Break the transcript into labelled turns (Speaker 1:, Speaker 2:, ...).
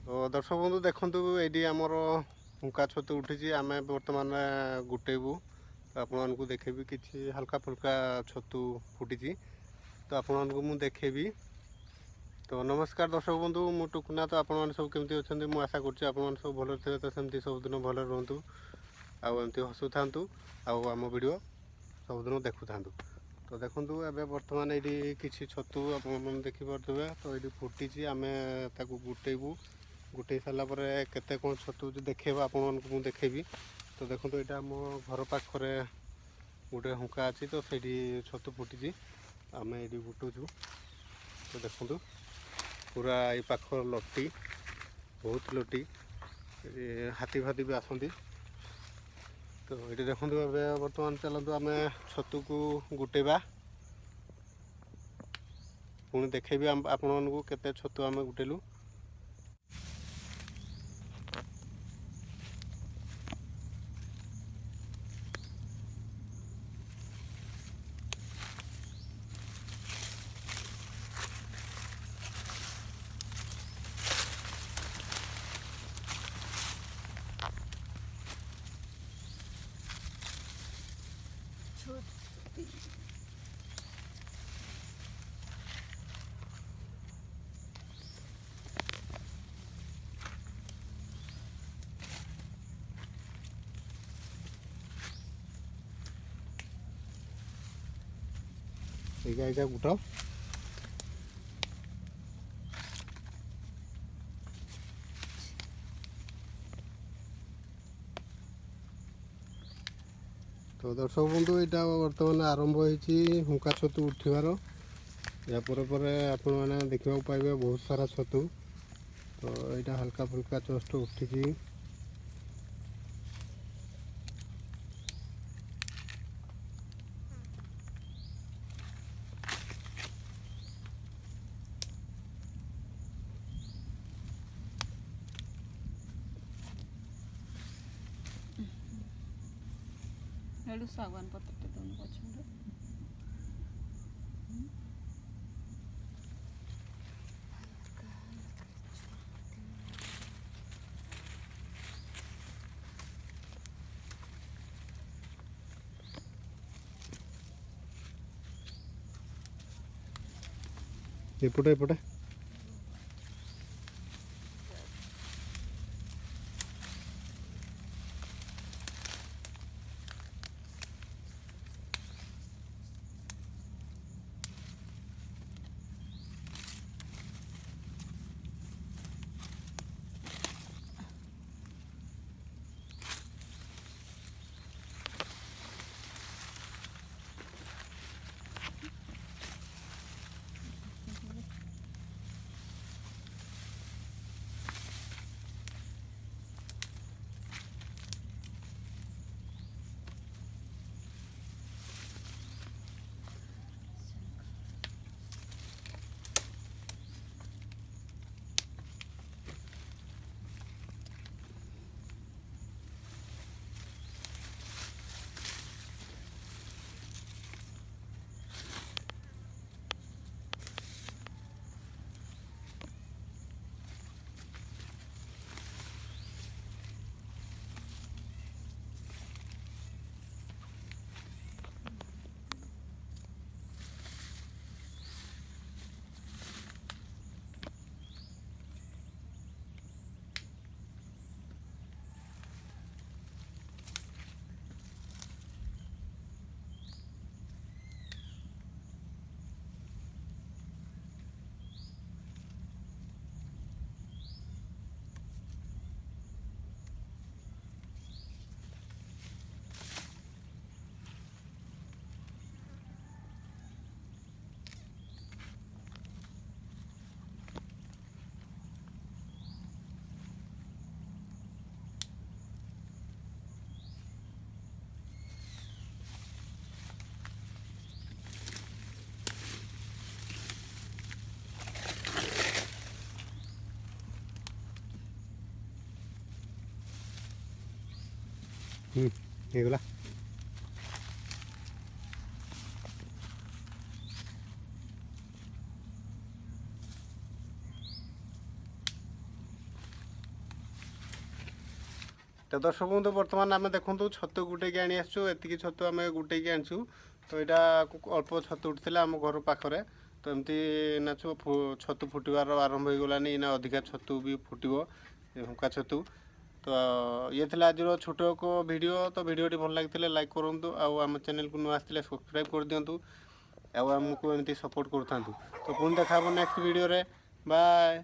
Speaker 1: তো দর্শক বন্ধু দেখন্তু এইটি আমার হুঙ্কা ছতু উঠিছি আমি বর্তমান গুটেইবু তো আপনার দেখেবি কিছু হালকা ফুলকা ছতু ফুটিছি তো আপনার মু দেখেবি। তো নমস্কার দর্শক বন্ধু মু টুকুনা। তো আপনার সব কেমতি অଛନ୍ତି মু আশা করছি আপনার সব ভালো থাকবে। তো সেমতি ସବୁଦିନ ভালো রহতু ଆଉ ଏମିତି ହସୁଥାନ୍ତୁ ଆଉ ଆମ ଭିଡ଼ିଓ ସବୁଦିନ ଦେଖୁଥାନ୍ତୁ। ତ ଦେଖନ୍ତୁ ଏବେ ବର୍ତ୍ତମାନ ଏଇଠି କିଛି ଛତୁ ଆପଣମାନେ ଦେଖିପାରୁଥିବେ। ତ ଏଇଠି ଫୁଟିଛି ଆମେ ତାକୁ ଗୁଟେଇବୁ। ଗୁଟେଇ ସାରିଲା ପରେ କେତେ କ'ଣ ଛତୁ ଦେଖେଇବା ଆପଣମାନଙ୍କୁ ମୁଁ ଦେଖେଇବି। ତ ଦେଖନ୍ତୁ ଏଇଟା ଆମ ଘର ପାଖରେ ଗୋଟେ ହୁଙ୍କା ଅଛି ତ ସେଇଠି ଛତୁ ଫୁଟିଛି ଆମେ ଏଇଠି ଗୁଟୁଛୁ। ତ ଦେଖନ୍ତୁ ପୁରା ଏଇ ପାଖ ଲଟି ବହୁତ ଲଟି ହାତୀ ଫାତି ବି ଆସନ୍ତି। ତ ଏଇଠି ଦେଖନ୍ତୁ ଏବେ ବର୍ତ୍ତମାନ ଚାଲନ୍ତୁ ଆମେ ଛତୁକୁ ଗୁଟେଇବା ପୁଣି ଦେଖେଇବି ଆପଣମାନଙ୍କୁ କେତେ ଛତୁ ଆମେ ଗୁଟେଇଲୁ। এইটা এইটা গুটাও। ତ ଦର୍ଶକ ବନ୍ଧୁ ଏଇଟା ବର୍ତ୍ତମାନ ଆରମ୍ଭ ହେଇଛି ହୁଙ୍କା ଛତୁ ଉଠିବାର। ଏହା ପରେ ପରେ ଆପଣମାନେ ଦେଖିବାକୁ ପାଇବେ ବହୁତ ସାରା ଛତୁ। ତ ଏଇଟା ହାଲକା ଫୁଲକା ଜଷ୍ଟ ଉଠିଛି।
Speaker 2: हेडू सागवान पत्ते दोन पछंद
Speaker 1: ଏପଟେ ଏପଟେ ହେଇଗଲା। ତ ଦର୍ଶକ ବନ୍ଧୁ ବର୍ତ୍ତମାନ ଆମେ ଦେଖନ୍ତୁ ଛତୁ ଗୁଟେଇକି ଆଣି ଆସିଛୁ। ଏତିକି ଛତୁ ଆମେ ଗୁଟେଇକି ଆଣିଛୁ। ତ ଏଇଟା ଅଳ୍ପ ଛତୁ ଉଠିଥିଲା ଆମ ଘର ପାଖରେ। ତ ଏମିତି ନା ଛତୁ ଫୁଟିବାର ଆରମ୍ଭ ହେଇଗଲାନି। ନା ଅଧିକା ଛତୁ ବି ଫୁଟିବ, ହୁଙ୍କା ଛତୁ। ତ ଇଏ ଥିଲା ଆଜିର ଛୋଟ ଏକ ଭିଡ଼ିଓ। ତ ଭିଡ଼ିଓଟି ଭଲ ଲାଗିଥିଲେ ଲାଇକ୍ କରନ୍ତୁ, ଆଉ ଆମ ଚ୍ୟାନେଲକୁ ନୂଆ ଆସିଥିଲେ ସବସ୍କ୍ରାଇବ୍ କରିଦିଅନ୍ତୁ, ଆଉ ଆମକୁ ଏମିତି ସପୋର୍ଟ କରୁଥାନ୍ତୁ। ତ ପୁଣି ଦେଖା ହେବ ନେକ୍ସଟ ଭିଡ଼ିଓରେ। ବାଏ।